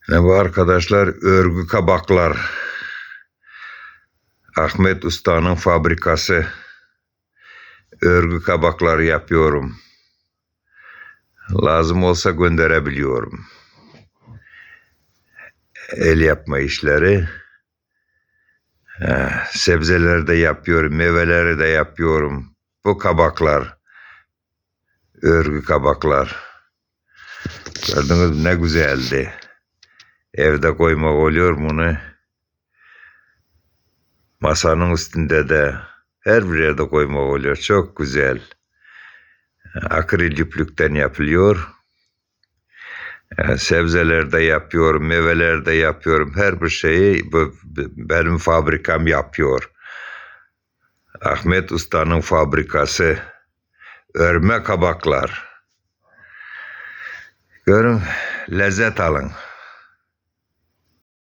Ne bu arkadaşlar? Örgü kabaklar. Ahmet Usta'nın fabrikası. Örgü kabaklar yapıyorum. Lazım olsa gönderebiliyorum. El yapma işleri. Sebzeleri de yapıyorum, meyveleri de yapıyorum. Bu kabaklar, örgü kabaklar. Gördünüz mü ne güzeldi. Evde koymak oluyor bunu. Masanın üstünde de her bir yerde koymak oluyor. Çok güzel. Akril iplükten yapılıyor. Sebzeler de yapıyorum, meyveler de yapıyorum. Her bir şeyi benim fabrikam yapıyor. Ahmet Usta'nın fabrikası. Örme kabaklar. Görün, lezzet alın.